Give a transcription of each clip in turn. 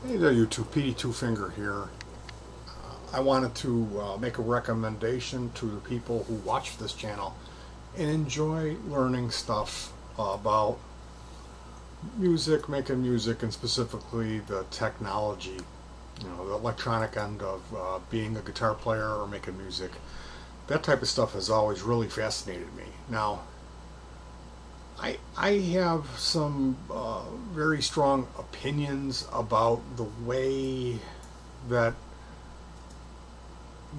Hey there YouTube, petey twofinger here. I wanted to make a recommendation to the people who watch this channel and enjoy learning stuff about music, making music, and specifically the technology, the electronic end of being a guitar player or making music. That type of stuff has always really fascinated me. Now, I have some very strong opinions about the way that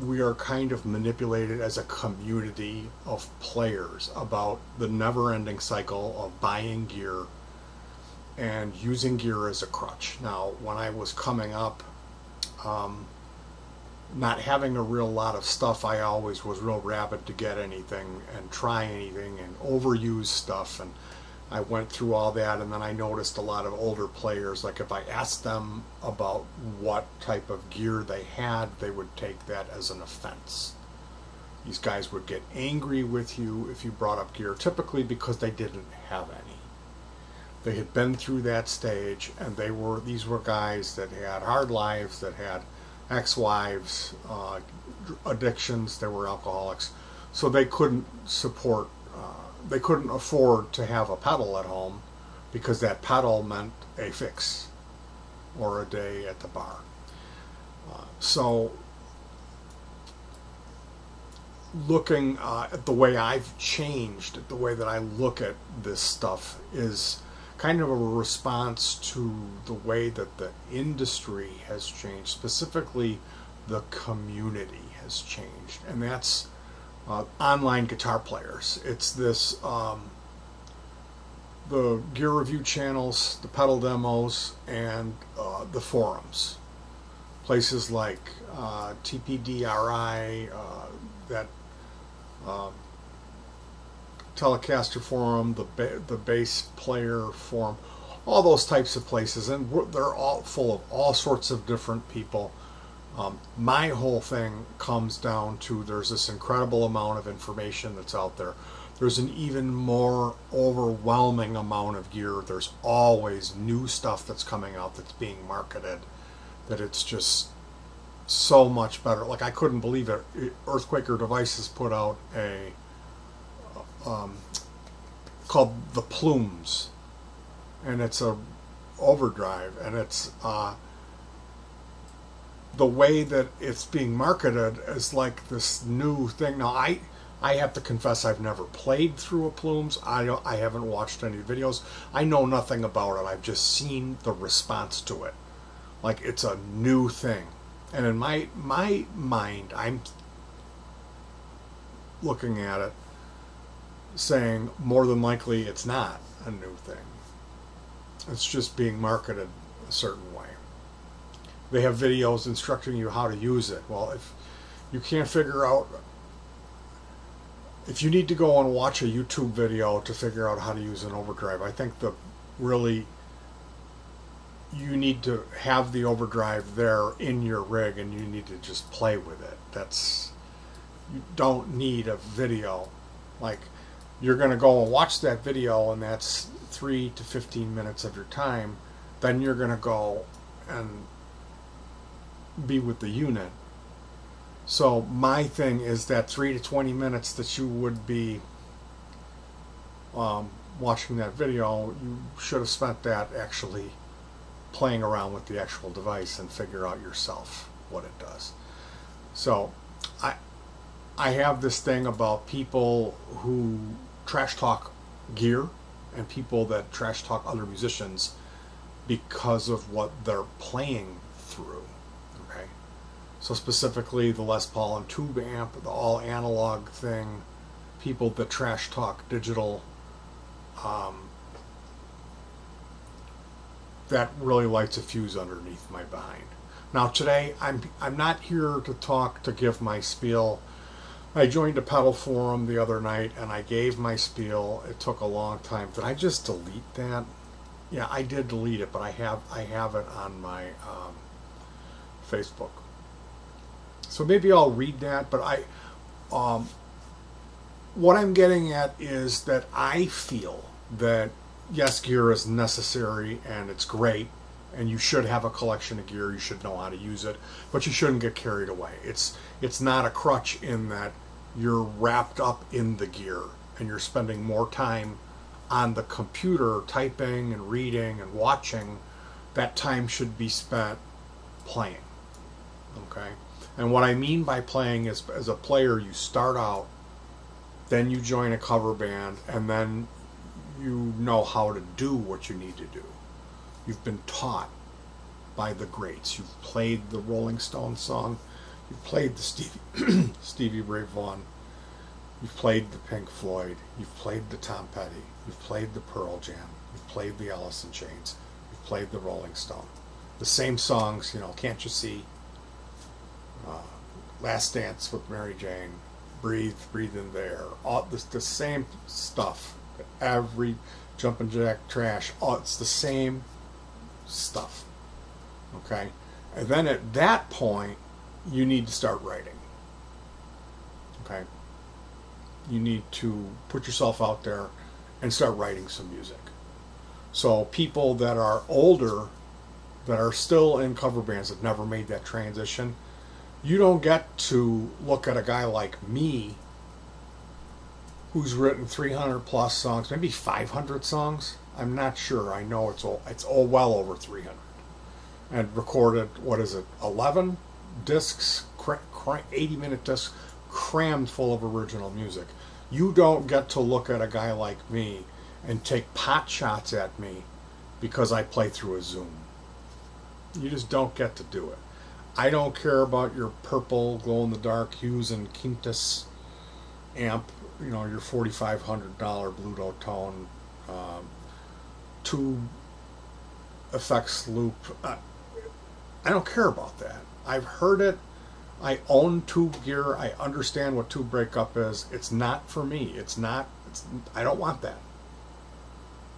we are kind of manipulated as a community of players about the never-ending cycle of buying gear and using gear as a crutch. Now, when I was coming up, not having a real lot of stuff, I always was real rabid to get anything and try anything and overuse stuff, and I went through all that. And then I noticed a lot of older players, like if I asked them about what type of gear they had, they would take that as an offense. These guys would get angry with you if you brought up gear, typically because they didn't have any. They had been through that stage, and these were guys that had hard lives, that had ex-wives, addictions. They were alcoholics, so they couldn't they couldn't afford to have a pedal at home, because that pedal meant a fix or a day at the bar. So looking at the way I've changed, the way that I look at this stuff is kind of a response to the way that the industry has changed, specifically the community has changed, and that's online guitar players. It's this, the gear review channels, the pedal demos, and the forums. Places like TPDRI, that Telecaster forum, the bass player forum, all those types of places, and they're all full of all sorts of different people. My whole thing comes down to there's this incredible amount of information that's out there. There's an even more overwhelming amount of gear. There's always new stuff that's coming out that's being marketed, that it's just so much better. Like, I couldn't believe it. Earthquaker Devices put out a called the Plumes, and it's a overdrive, and it's the way that it's being marketed is like this new thing. Now, I have to confess, I've never played through a Plumes. I haven't watched any videos. I know nothing about it. I've just seen the response to it, like it's a new thing. And in my mind, I'm looking at it saying more than likely it's not a new thing. It's just being marketed a certain way. They have videos instructing you how to use it. Well, if you can't figure out, if you need to go and watch a YouTube video to figure out how to use an overdrive, I think you need to have the overdrive there in your rig, and you need to just play with it. You don't need a video. Like, you're going to go and watch that video, and that's 3 to 15 minutes of your time. Then you're going to go and be with the unit. So my thing is that 3 to 20 minutes that you would be watching that video, you should have spent that actually playing around with the actual device and figure out yourself what it does. So I have this thing about people who trash talk gear and people that trash talk other musicians because of what they're playing through. Okay, so specifically the Les Paul and tube amp, the all analog thing, people that trash talk digital, that really lights a fuse underneath my behind. Now today, I'm not here to give my spiel. I joined a pedal forum the other night, and I gave my spiel. It took a long time. Did I just delete that? Yeah, I did delete it, but I have it on my Facebook. So maybe I'll read that. But what I'm getting at is that I feel that yes, gear is necessary and it's great, and you should have a collection of gear. You should know how to use it, but you shouldn't get carried away. It's not a crutch in that you're wrapped up in the gear and you're spending more time on the computer typing and reading and watching. That time should be spent playing. Okay? And what I mean by playing is, as a player, you start out, then you join a cover band, and then you know how to do what you need to do. You've been taught by the greats. You've played the Rolling Stones song. You've played the Stevie Ray Vaughan. You've played the Pink Floyd. You've played the Tom Petty. You've played the Pearl Jam. You've played the Alice in Chains. You've played the Rolling Stone. The same songs, you know, Can't You See? Last Dance with Mary Jane. Breathe in There. All the same stuff. Every Jumpin' Jack Trash. It's the same stuff. Okay? And then at that point, you need to start writing. Okay? You need to put yourself out there and start writing some music. So people that are older, that are still in cover bands, that never made that transition, you don't get to look at a guy like me who's written 300 plus songs, maybe 500 songs. I'm not sure. I know it's all well over 300. And recorded, 11 discs, 80-minute discs, crammed full of original music. You don't get to look at a guy like me and take pot shots at me because I play through a Zoom. You just don't get to do it. I don't care about your purple glow-in-the-dark Hughes and Quintus amp, you know, your $4,500 Bluto Tone tube effects loop. I don't care about that. I've heard it. I own tube gear. I understand what tube breakup is. It's not for me. I don't want that.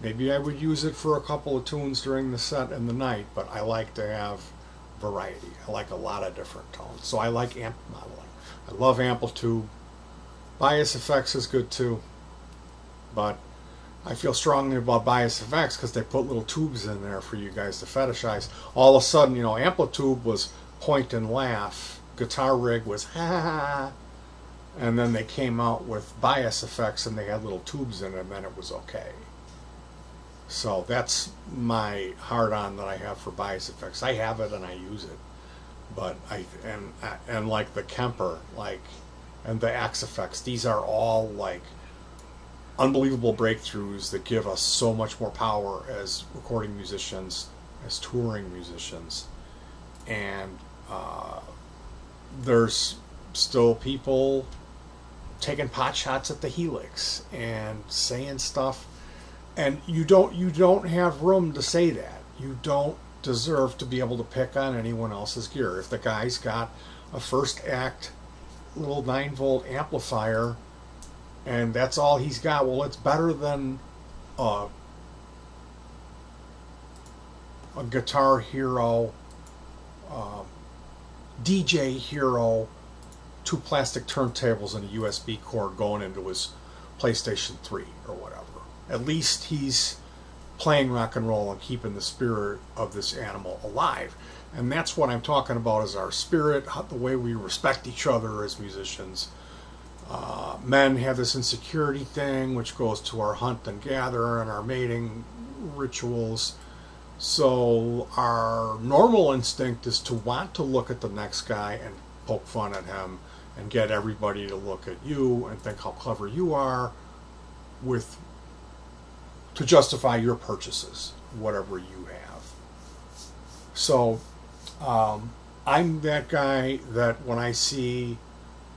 Maybe I would use it for a couple of tunes during the set and the night, but I like to have variety. I like a lot of different tones. So I like amp modeling. I love amplitude. Bias effects is good too. But I feel strongly about bias effects because they put little tubes in there for you guys to fetishize. All of a sudden, you know, amplitude was point and laugh. Guitar rig was ha ha ha. And then they came out with bias effects and they had little tubes in it, and then it was okay. So that's my hard-on that I have for bias effects. I have it and I use it, but and like the Kemper, and the Axe effects. These are all like unbelievable breakthroughs that give us so much more power as recording musicians, as touring musicians, and there's still people taking pot shots at the Helix and saying stuff. And you don't have room to say that. You don't deserve to be able to pick on anyone else's gear. If the guy's got a first act little 9-volt amplifier and that's all he's got, well, it's better than a Guitar Hero, DJ Hero, 2 plastic turntables and a USB cord going into his PlayStation 3 or whatever. At least he's playing rock and roll and keeping the spirit of this animal alive. And that's what I'm talking about, is our spirit, the way we respect each other as musicians. Men have this insecurity thing, which goes to our hunt and gather and our mating rituals. So our normal instinct is to want to look at the next guy and poke fun at him and get everybody to look at you and think how clever you are to justify your purchases, whatever you have. So I'm that guy that when I see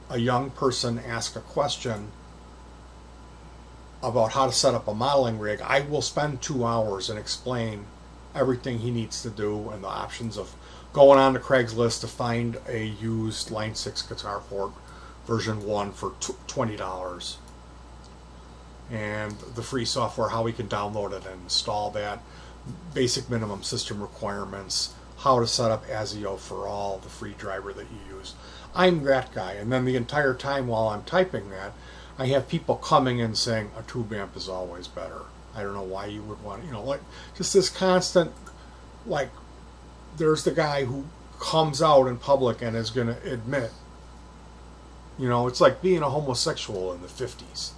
a young person ask a question about how to set up a modeling rig, I will spend 2 hours and explain everything he needs to do and the options of going on to Craigslist to find a used Line 6 guitar port version 1 for $20. And the free software, how we can download it and install that, basic minimum system requirements, how to set up ASIO for all, the free driver that you use. I'm that guy. And then the entire time while I'm typing that, I have people coming in saying a tube amp is always better. I don't know why you would want, like just this constant, like there's the guy who comes out in public and is going to admit, you know, it's like being a homosexual in the 50s,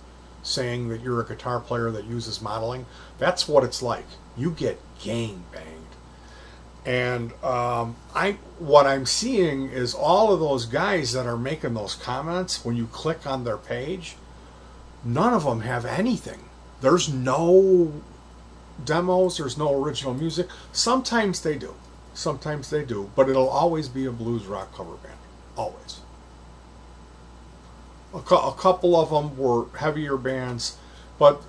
saying that you're a guitar player that uses modeling. That's what it's like. You get gang banged. And what I'm seeing is all of those guys that are making those comments, when you click on their page, none of them have anything. There's no demos, there's no original music. Sometimes they do. Sometimes they do. But it'll always be a blues rock cover band. Always. A couple of them were heavier bands, but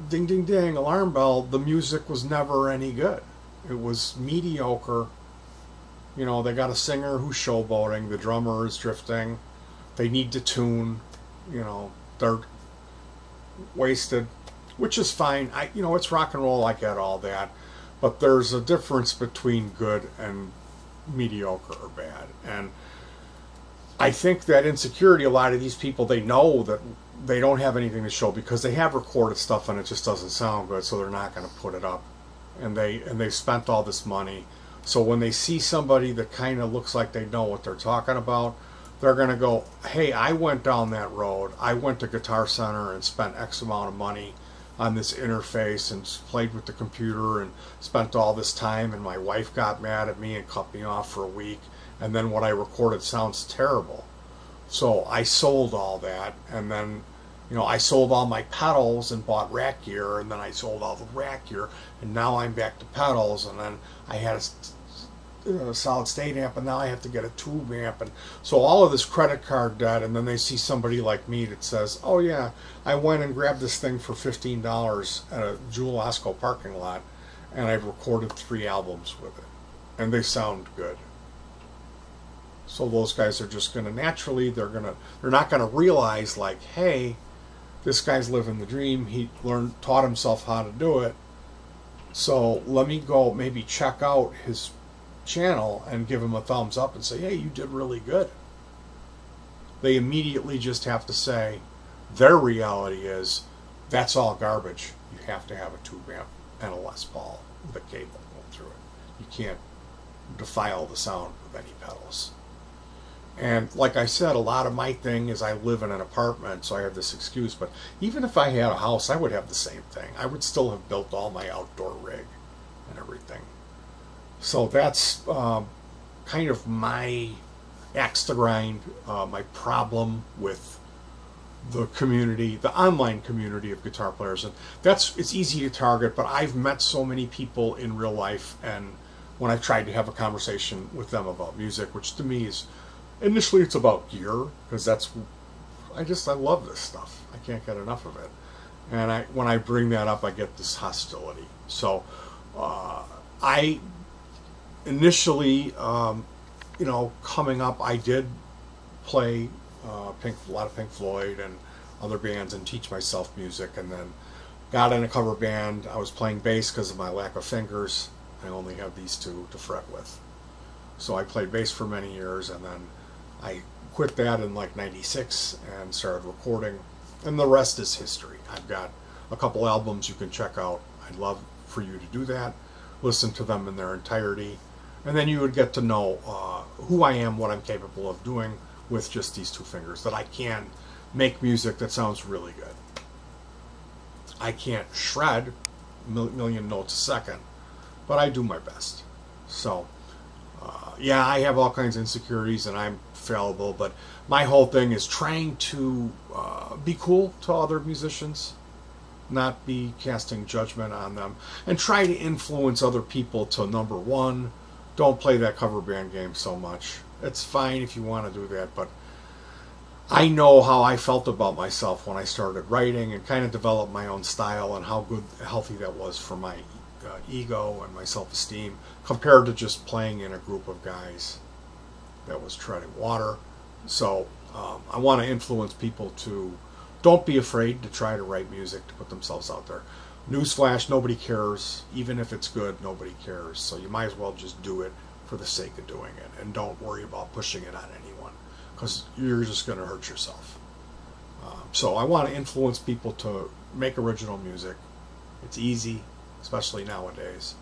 ding ding ding, alarm bell, the music was never any good. It was mediocre. You know, they got a singer who's showboating, the drummer is drifting, they need to tune, you know, they're wasted, which is fine. You know, it's rock and roll, I get all that, but there's a difference between good and mediocre or bad. And I think that insecurity, a lot of these people, they know that they don't have anything to show because they have recorded stuff and it just doesn't sound good, so they're not going to put it up. And they've spent all this money. So when they see somebody that kind of looks like they know what they're talking about, they're going to go, hey, I went down that road. I went to Guitar Center and spent X amount of money on this interface and played with the computer and spent all this time, and my wife got mad at me and cut me off for a week. And then what I recorded sounds terrible. So I sold all that, and then, you know, I sold all my pedals and bought rack gear, and then I sold all the rack gear, and now I'm back to pedals, and then I had a solid state amp, and now I have to get a tube amp, and so all of this credit card debt. And then they see somebody like me that says, oh yeah, I went and grabbed this thing for $15 at a Jewel Osco parking lot, and I've recorded 3 albums with it, and they sound good. So those guys are just going to naturally, they're not going to realize, like, hey, this guy's living the dream. He taught himself how to do it. So let me go maybe check out his channel and give him a thumbs up and say, hey, you did really good. They immediately just have to say, their reality is, that's all garbage. You have to have a tube amp and a Les Paul with a cable going through it. You can't defile the sound with any pedals. And like I said, a lot of my thing is I live in an apartment, so I have this excuse. But even if I had a house, I would have the same thing. I would still have built all my outdoor rig and everything. So that's kind of my axe to grind, my problem with the community, the online community of guitar players. And it's easy to target, but I've met so many people in real life, and when I've tried to have a conversation with them about music, which to me is, initially it's about gear, because I love this stuff. I can't get enough of it. And when I bring that up, I get this hostility. So I initially, you know, coming up, I did play a lot of Pink Floyd and other bands and teach myself music, and then got in a cover band. I was playing bass because of my lack of fingers. I only have these 2 to fret with. So I played bass for many years, and then I quit that in like '96 and started recording, and the rest is history. I've got a couple albums you can check out. I'd love for you to do that. Listen to them in their entirety, and then you would get to know who I am, what I'm capable of doing with just these 2 fingers, that I can make music that sounds really good. I can't shred a million notes a second, but I do my best. So yeah, I have all kinds of insecurities, and I'm fallible, but my whole thing is trying to be cool to other musicians, not be casting judgment on them, and try to influence other people to, number 1, don't play that cover band game so much. It's fine if you want to do that, but I know how I felt about myself when I started writing and kind of developed my own style, and how healthy that was for my ego and my self-esteem, compared to just playing in a group of guys that was treading water. So I want to influence people to don't be afraid to try to write music, to put themselves out there. Newsflash, nobody cares. Even if it's good, nobody cares. So you might as well just do it for the sake of doing it, and don't worry about pushing it on anyone, because you're just going to hurt yourself. So I want to influence people to make original music. It's easy, especially nowadays,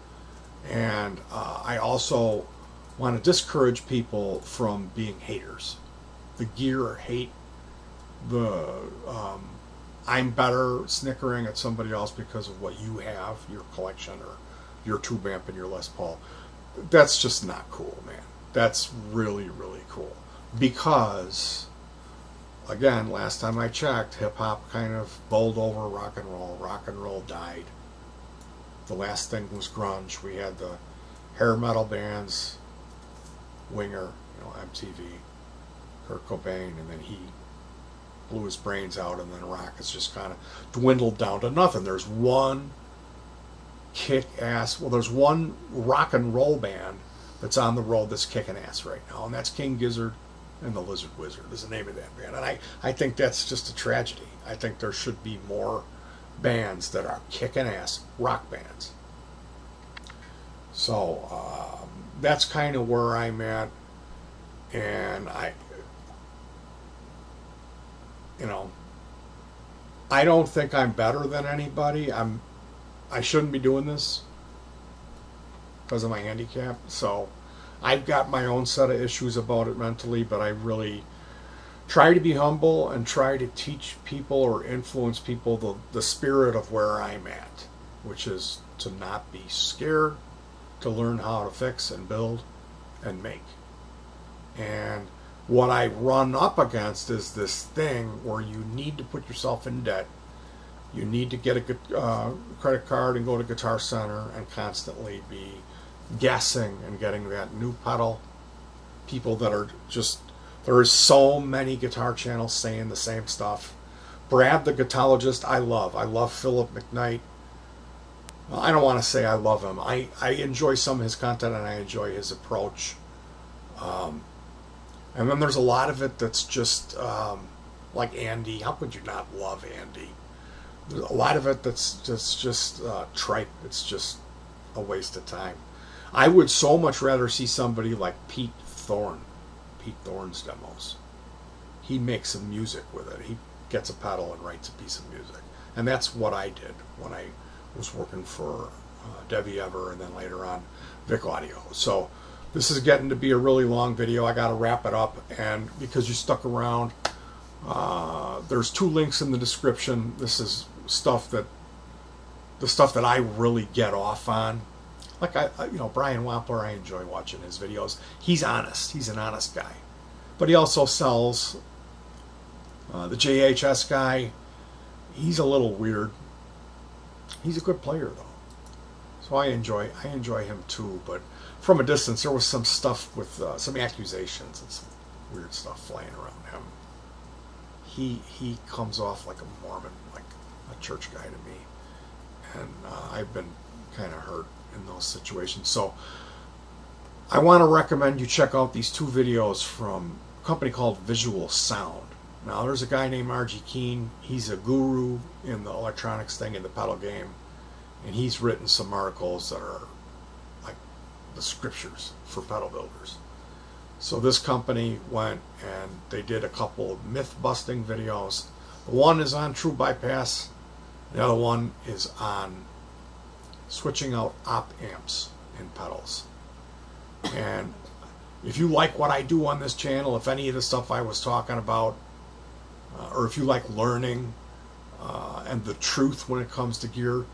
And I also want to discourage people from being haters. The gear hate, the I'm better snickering at somebody else because of what you have, your collection, or your tube amp and your Les Paul. That's just not cool, man. That's really, really cool. Because, again, last time I checked, hip-hop kind of bowled over rock and roll. Rock and roll died. The last thing was grunge. We had the hair metal bands, Winger, MTV, Kurt Cobain, and then he blew his brains out, and then rock has just kind of dwindled down to nothing. There's one kick-ass, well, there's one rock and roll band that's on the road that's kicking ass right now, and that's King Gizzard and the Lizard Wizard is the name of that band. And I think that's just a tragedy. I think there should be more bands that are kicking ass rock bands. So that's kind of where I'm at, and I don't think I'm better than anybody. I shouldn't be doing this because of my handicap. So I've got my own set of issues about it mentally, but I really try to be humble and try to teach people or influence people the spirit of where I'm at, which is to not be scared, to learn how to fix and build and make. And what I run up against is this thing where you need to put yourself in debt. You need to get a credit card and go to Guitar Center and constantly be guessing and getting that new pedal. People that are just, there is so many guitar channels saying the same stuff. Brad the Guitarologist, I love Philip McKnight. Well, I don't want to say I love him. I enjoy some of his content and I enjoy his approach. And then there's a lot of it that's just like Andy. How could you not love Andy? There's a lot of it that's just tripe. It's just a waste of time. I would so much rather see somebody like Pete Thorne's demos. He makes some music with it. He gets a pedal and writes a piece of music. And that's what I did when I was working for Debbie Ever and then later on Vic Audio. So this is getting to be a really long video. I got to wrap it up, and because you stuck around, there's 2 links in the description. This is the stuff that I really get off on. Like Brian Wampler, I enjoy watching his videos. He's honest. He's an honest guy, but he also sells. The JHS guy, he's a little weird. He's a good player though, so I enjoy him too. But from a distance, there was some stuff with some accusations and some weird stuff flying around him. He comes off like a Mormon, like a church guy to me, and I've been kind of hurt in those situations. So I want to recommend you check out these 2 videos from a company called Visual Sound. Now there's a guy named R.G. Keene. He's a guru in the electronics thing, in the pedal game, and he's written some articles that are like the scriptures for pedal builders. So this company went and they did a couple of myth-busting videos. The one is on true bypass. The other one is on switching out op amps in pedals. And if you like what I do on this channel, if any of the stuff I was talking about, or if you like learning and the truth when it comes to gear,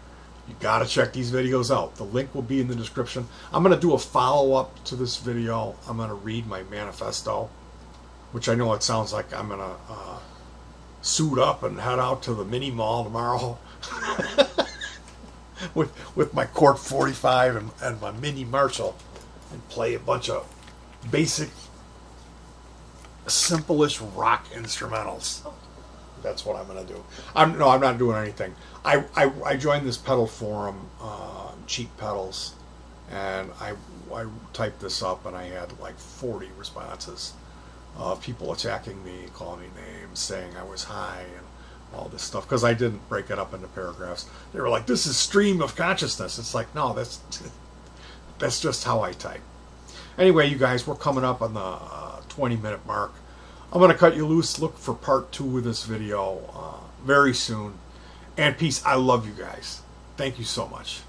you got to check these videos out. The link will be in the description. I'm going to do a follow-up to this video. I'm going to read my manifesto, which I know it sounds like I'm going to suit up and head out to the mini mall tomorrow with my Cork 45 and my mini Marshall and play a bunch of basic, simple-ish rock instrumentals. That's what I'm going to do. I'm not doing anything. I joined this pedal forum, Cheap Pedals, and I typed this up, and I had like 40 responses of people attacking me, calling me names, saying I was high, and all this stuff, because I didn't break it up into paragraphs. They were like, this is stream of consciousness. It's like, no, that's just how I type. Anyway, you guys, we're coming up on the 20-minute mark. I'm going to cut you loose. Look for part 2 of this video very soon. And peace. I love you guys. Thank you so much.